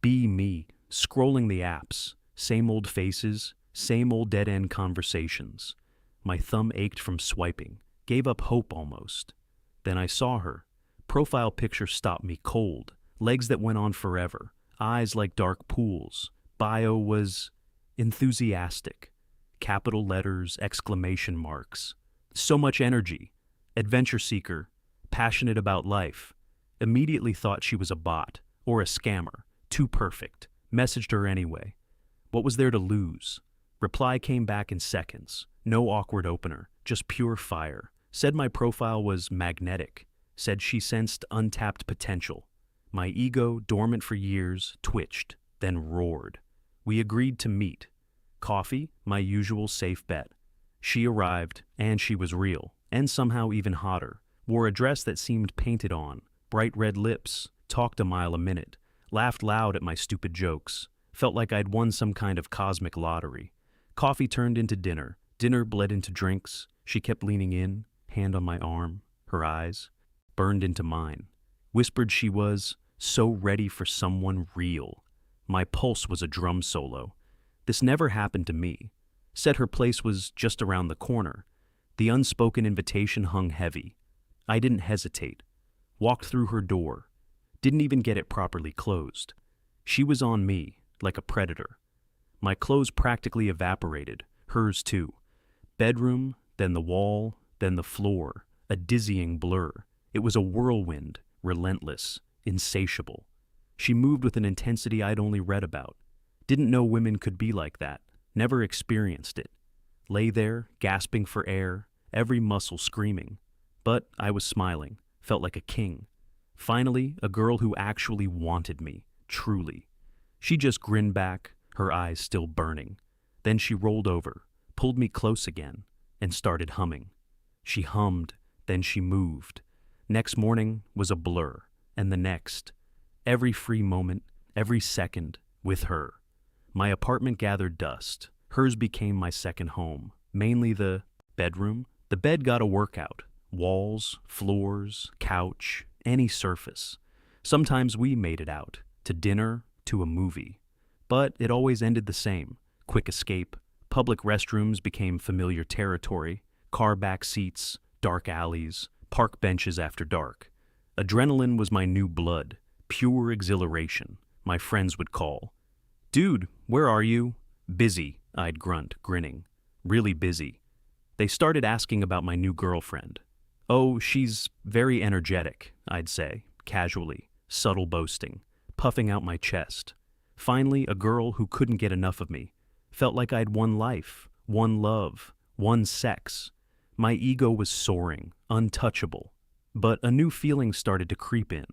Be me, scrolling the apps, same old faces, same old dead-end conversations. My thumb ached from swiping, gave up hope almost. Then I saw her. Profile picture stopped me cold, legs that went on forever, eyes like dark pools. Bio was enthusiastic. Capital letters, exclamation marks. So much energy. Adventure seeker, passionate about life. Immediately thought she was a bot or a scammer. Too perfect. Messaged her anyway. What was there to lose? Reply came back in seconds. No awkward opener, just pure fire. Said my profile was magnetic. Said she sensed untapped potential. My ego, dormant for years, twitched, then roared. We agreed to meet. Coffee, my usual safe bet. She arrived, and she was real, and somehow even hotter. Wore a dress that seemed painted on, bright red lips, talked a mile a minute, laughed loud at my stupid jokes. Felt like I'd won some kind of cosmic lottery. Coffee turned into dinner. Dinner bled into drinks. She kept leaning in, hand on my arm, her eyes burned into mine. Whispered she was so ready for someone real. My pulse was a drum solo. This never happened to me. Said her place was just around the corner. The unspoken invitation hung heavy. I didn't hesitate. Walked through her door. Didn't even get it properly closed. She was on me, like a predator. My clothes practically evaporated, hers too. Bedroom, then the wall, then the floor, a dizzying blur. It was a whirlwind, relentless, insatiable. She moved with an intensity I'd only read about. Didn't know women could be like that. Never experienced it. Lay there, gasping for air, every muscle screaming. But I was smiling, felt like a king. Finally, a girl who actually wanted me, truly. She just grinned back, her eyes still burning. Then she rolled over, pulled me close again, and started humming. She hummed, then she moved. Next morning was a blur, and the next. Every free moment, every second, with her. My apartment gathered dust. Hers became my second home, mainly the bedroom. The bed got a workout. Walls, floors, couch, any surface. Sometimes we made it out, to dinner, to a movie. But it always ended the same. Quick escape. Public restrooms became familiar territory. Car back seats, dark alleys, park benches after dark. Adrenaline was my new blood. Pure exhilaration. My friends would call. "Dude, where are you?" "Busy," I'd grunt, grinning. "Really busy." They started asking about my new girlfriend. "Oh, she's very energetic," I'd say, casually, subtle boasting, puffing out my chest. Finally, a girl who couldn't get enough of me. Felt like I'd won life, won love, won sex. My ego was soaring, untouchable. But a new feeling started to creep in.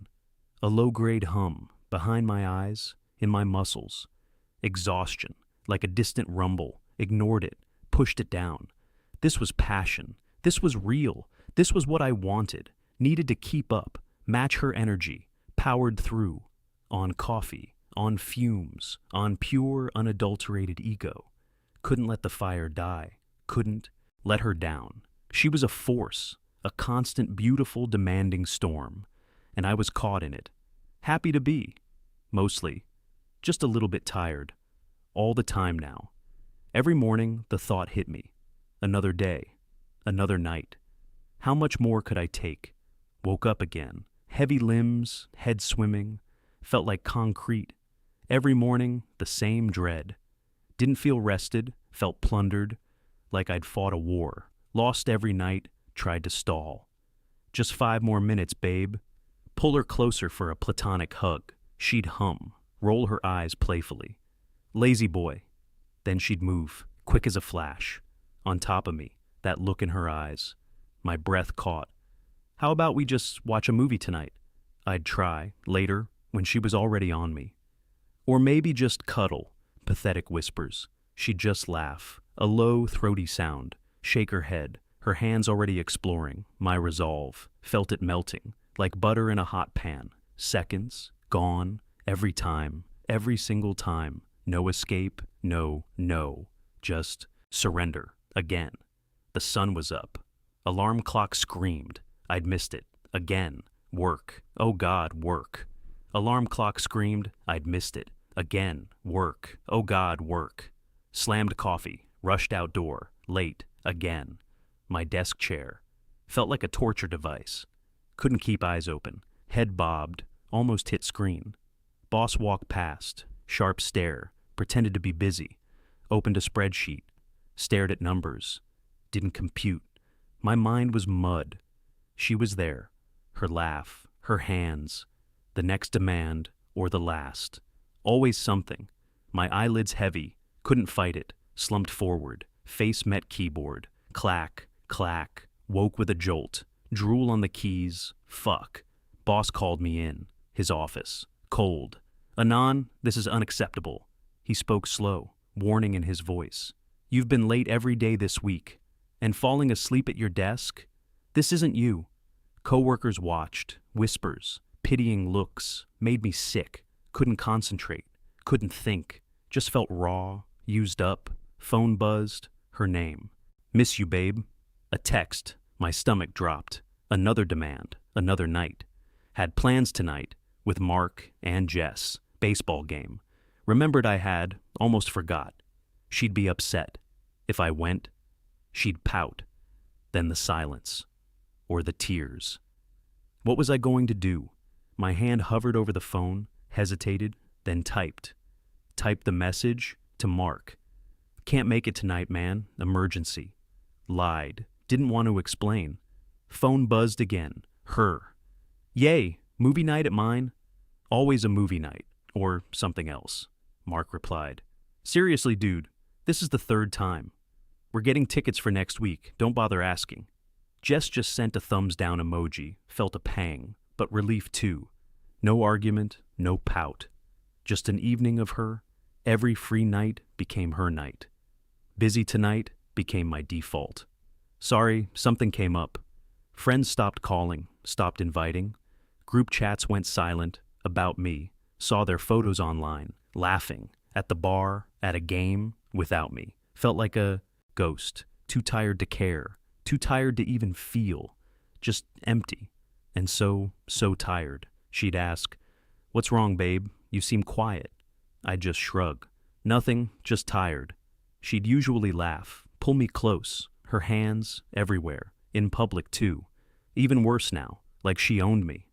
A low-grade hum, behind my eyes, in my muscles. Exhaustion, like a distant rumble, ignored it, pushed it down. This was passion. This was real. This was what I wanted, needed to keep up, match her energy, powered through, on coffee, on fumes, on pure, unadulterated ego. Couldn't let the fire die, couldn't let her down. She was a force, a constant, beautiful, demanding storm, and I was caught in it. Happy to be, mostly, just a little bit tired, all the time now. Every morning, the thought hit me. Another day, another night. How much more could I take? Woke up again, heavy limbs, head swimming, felt like concrete. Every morning, the same dread. Didn't feel rested, felt plundered, like I'd fought a war. Lost every night, tried to stall. Just 5 more minutes, babe. Pull her closer for a platonic hug. She'd hum, roll her eyes playfully. Lazy boy. Then she'd move, quick as a flash. On top of me, that look in her eyes. My breath caught. How about we just watch a movie tonight? I'd try, later, when she was already on me. Or maybe just cuddle, pathetic whispers. She'd just laugh, a low, throaty sound, shake her head, her hands already exploring, my resolve, felt it melting, like butter in a hot pan. Seconds, gone, every time, every single time. No escape, no, just surrender, again. The sun was up. Alarm clock screamed. I'd missed it. Again. Work. Oh God, work. Alarm clock screamed. I'd missed it. Again, work. Oh God, work. Slammed coffee, rushed outdoor, late, again. My desk chair. Felt like a torture device. Couldn't keep eyes open. Head bobbed, almost hit screen. Boss walked past, sharp stare, pretended to be busy. Opened a spreadsheet, stared at numbers. Didn't compute. My mind was mud. She was there. Her laugh, her hands. The next demand, or the last. Always something. My eyelids heavy, couldn't fight it, slumped forward, face met keyboard. Clack, clack, woke with a jolt. Drool on the keys, fuck. Boss called me in, his office, cold. Anon, this is unacceptable. He spoke slow, warning in his voice. You've been late every day this week. And falling asleep at your desk? This isn't you. Coworkers watched, whispers, pitying looks, made me sick. Couldn't concentrate, couldn't think. Just felt raw, used up. Phone buzzed, her name. Miss you, babe. A text, my stomach dropped. Another demand, another night. Had plans tonight, with Mark and Jess. Baseball game. Remembered I had, almost forgot. She'd be upset. If I went, she'd pout. Then the silence. Or the tears. What was I going to do? My hand hovered over the phone, hesitated, then typed. Typed the message to Mark. Can't make it tonight, man. Emergency. Lied. Didn't want to explain. Phone buzzed again. Her. Yay, movie night at mine? Always a movie night. Or something else. Mark replied. Seriously, dude, this is the third time. We're getting tickets for next week. Don't bother asking. Jess just sent a thumbs down emoji. Felt a pang, but relief too. No argument, no pout. Just an evening of her. Every free night became her night. Busy tonight became my default. Sorry, something came up. Friends stopped calling, stopped inviting. Group chats went silent, about me. Saw their photos online, laughing. At the bar, at a game, without me. Felt like a ghost, too tired to care, too tired to even feel. Just empty. And so tired. She'd ask, "What's wrong, babe? You seem quiet." I'd just shrug. Nothing, just tired. She'd usually laugh, pull me close, her hands everywhere, in public too. Even worse now, like she owned me.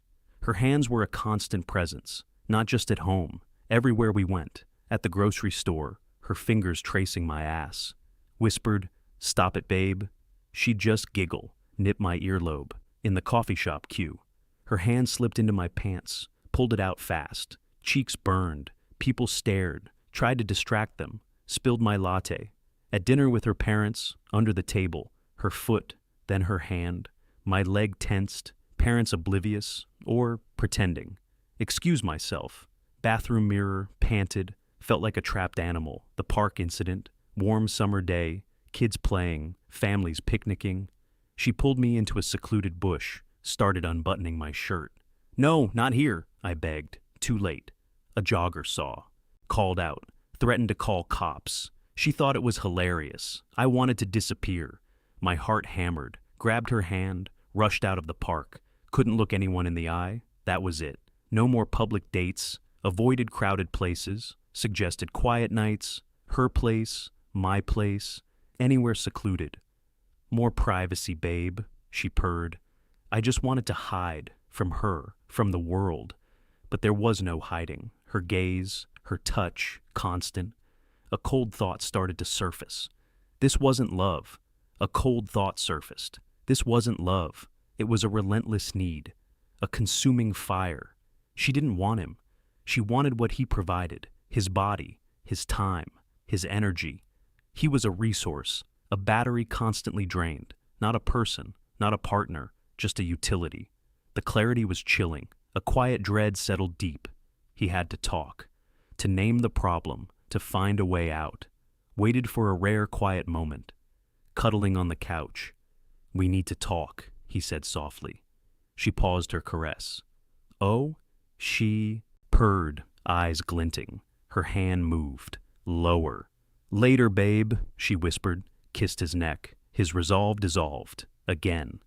Her hands were a constant presence, not just at home, everywhere we went, at the grocery store, her fingers tracing my ass. Whispered, "Stop it, babe." She'd just giggle, nip my earlobe, in the coffee shop queue. Her hand slipped into my pants, pulled it out fast. Cheeks burned, people stared, tried to distract them, spilled my latte. At dinner with her parents, under the table, her foot, then her hand, my leg tensed, parents oblivious, or pretending. Excuse myself. Bathroom mirror, panted, felt like a trapped animal. The park incident, warm summer day, kids playing, families picnicking. She pulled me into a secluded bush, started unbuttoning my shirt. "No, not here," I begged. Too late. A jogger saw. Called out. Threatened to call cops. She thought it was hilarious. I wanted to disappear. My heart hammered. Grabbed her hand. Rushed out of the park. Couldn't look anyone in the eye. That was it. No more public dates. Avoided crowded places. Suggested quiet nights. Her place. My place. Anywhere secluded. "More privacy, babe," she purred. I just wanted to hide. From her. From the world. But there was no hiding. Her gaze, her touch, constant. A cold thought started to surface. This wasn't love. A cold thought surfaced. This wasn't love. It was a relentless need. A consuming fire. She didn't want him. She wanted what he provided. His body, his time, his energy. He was a resource, a battery constantly drained. Not a person, not a partner, just a utility. The clarity was chilling. A quiet dread settled deep. He had to talk, to name the problem, to find a way out. Waited for a rare quiet moment. Cuddling on the couch. "We need to talk," he said softly. She paused her caress. "Oh?" She purred, eyes glinting. Her hand moved. Lower. "Later, babe," she whispered, kissed his neck. His resolve dissolved. Again.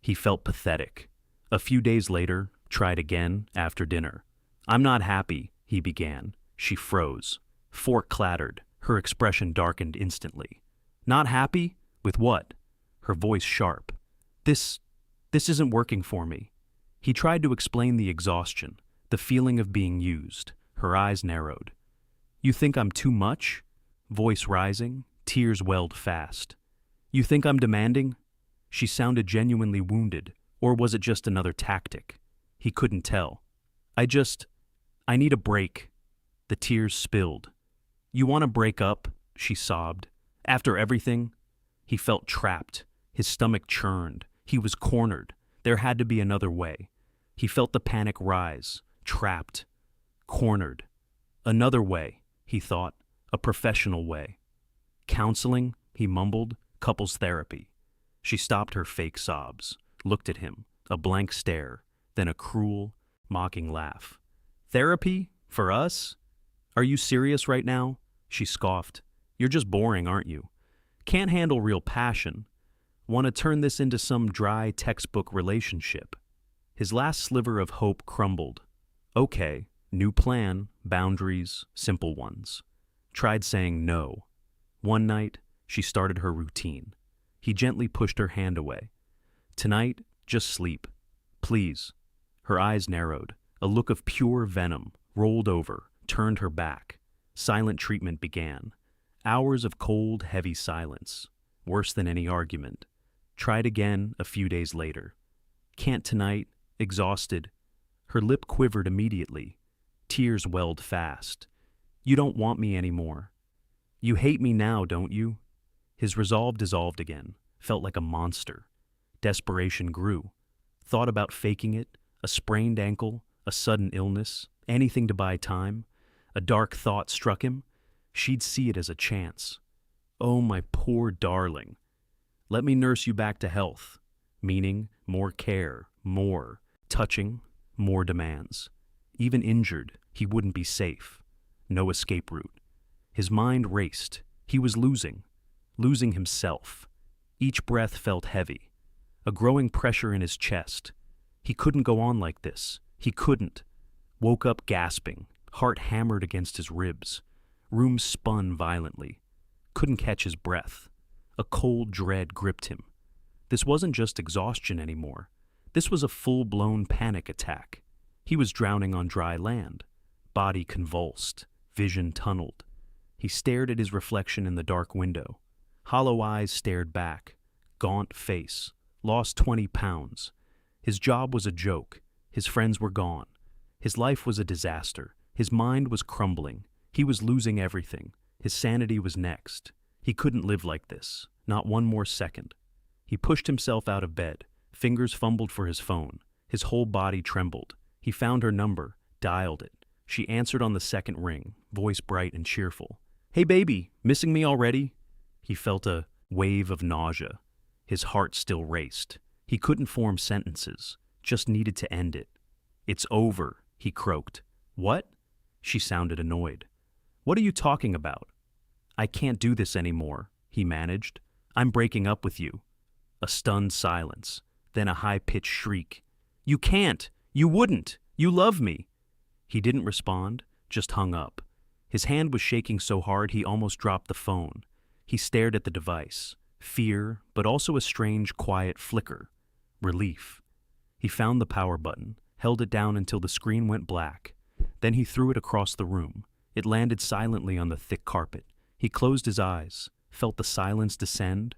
He felt pathetic. A few days later, tried again, after dinner. "I'm not happy," he began. She froze. Fork clattered. Her expression darkened instantly. Not happy? With what? Her voice sharp. This isn't working for me. He tried to explain the exhaustion, the feeling of being used. Her eyes narrowed. You think I'm too much? Voice rising, tears welled fast. You think I'm demanding? She sounded genuinely wounded, or was it just another tactic? He couldn't tell. I need a break. The tears spilled. You want to break up? She sobbed. After everything? He felt trapped. His stomach churned. He was cornered. There had to be another way. He felt the panic rise. Trapped. Cornered. Another way, he thought. A professional way. Counseling, he mumbled. Couples therapy. She stopped her fake sobs, looked at him, a blank stare, then a cruel, mocking laugh. Therapy? For us? Are you serious right now? She scoffed. You're just boring, aren't you? Can't handle real passion. Want to turn this into some dry textbook relationship. His last sliver of hope crumbled. Okay, new plan, boundaries, simple ones. Tried saying no. One night, she started her routine. He gently pushed her hand away. Tonight, just sleep. Please. Her eyes narrowed. A look of pure venom rolled over, turned her back. Silent treatment began. Hours of cold, heavy silence. Worse than any argument. Tried again a few days later. Can't tonight. Exhausted. Her lip quivered immediately. Tears welled fast. You don't want me anymore. You hate me now, don't you? His resolve dissolved again. Felt like a monster. Desperation grew. Thought about faking it. A sprained ankle. A sudden illness. Anything to buy time. A dark thought struck him. She'd see it as a chance. Oh, my poor darling. Let me nurse you back to health. Meaning, more care, more. Touching, more demands. Even injured, he wouldn't be safe. No escape route. His mind raced. He was losing himself. Each breath felt heavy. A growing pressure in his chest. He couldn't go on like this. He couldn't. Woke up gasping, heart hammered against his ribs. Room spun violently. Couldn't catch his breath. A cold dread gripped him. This wasn't just exhaustion anymore. This was a full-blown panic attack. He was drowning on dry land. Body convulsed. Vision tunneled. He stared at his reflection in the dark window. Hollow eyes stared back. Gaunt face. Lost 20 pounds. His job was a joke. His friends were gone. His life was a disaster. His mind was crumbling. He was losing everything. His sanity was next. He couldn't live like this. Not one more second. He pushed himself out of bed. Fingers fumbled for his phone. His whole body trembled. He found her number, dialed it. She answered on the second ring, voice bright and cheerful. Hey baby, missing me already? He felt a wave of nausea. His heart still raced. He couldn't form sentences, just needed to end it. It's over, he croaked. What? She sounded annoyed. What are you talking about? I can't do this anymore, he managed. I'm breaking up with you. A stunned silence, then a high-pitched shriek. You can't! You wouldn't! You love me! He didn't respond, just hung up. His hand was shaking so hard he almost dropped the phone. He stared at the device. Fear, but also a strange, quiet flicker. Relief. He found the power button, held it down until the screen went black. Then he threw it across the room. It landed silently on the thick carpet. He closed his eyes, felt the silence descend.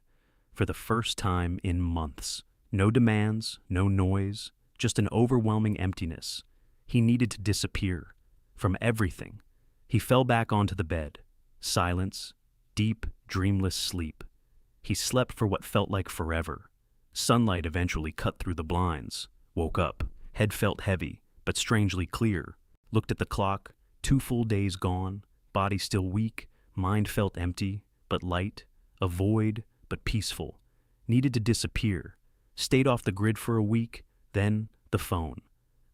For the first time in months. No demands, no noise, just an overwhelming emptiness. He needed to disappear. From everything. He fell back onto the bed. Silence. Deep, dreamless sleep. He slept for what felt like forever. Sunlight eventually cut through the blinds. Woke up. Head felt heavy, but strangely clear. Looked at the clock. 2 full days gone. Body still weak. Mind felt empty, but light. A void, but peaceful. Needed to disappear. Stayed off the grid for a week. Then, the phone.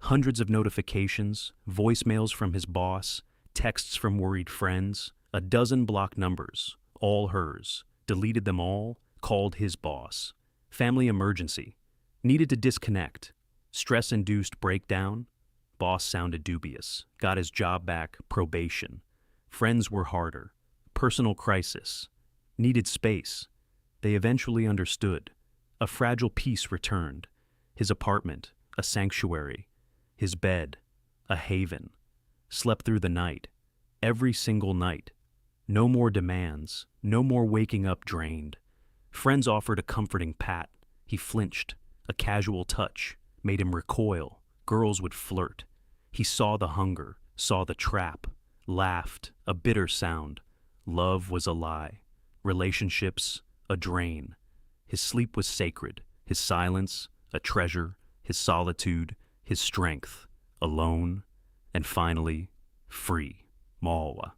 Hundreds of notifications, voicemails from his boss, texts from worried friends, a dozen blocked numbers, all hers. Deleted them all, called his boss. Family emergency. Needed to disconnect. Stress-induced breakdown. Boss sounded dubious. Got his job back, probation. Friends were harder. Personal crisis. Needed space. They eventually understood. A fragile peace returned. His apartment, a sanctuary. His bed, a haven. Slept through the night. Every single night. No more demands. No more waking up drained. Friends offered a comforting pat. He flinched. A casual touch made him recoil. Girls would flirt. He saw the hunger, saw the trap, laughed, a bitter sound. Love was a lie. Relationships, a drain. His sleep was sacred. His silence, a treasure. His solitude, his strength. Alone. And finally, free. Mawa.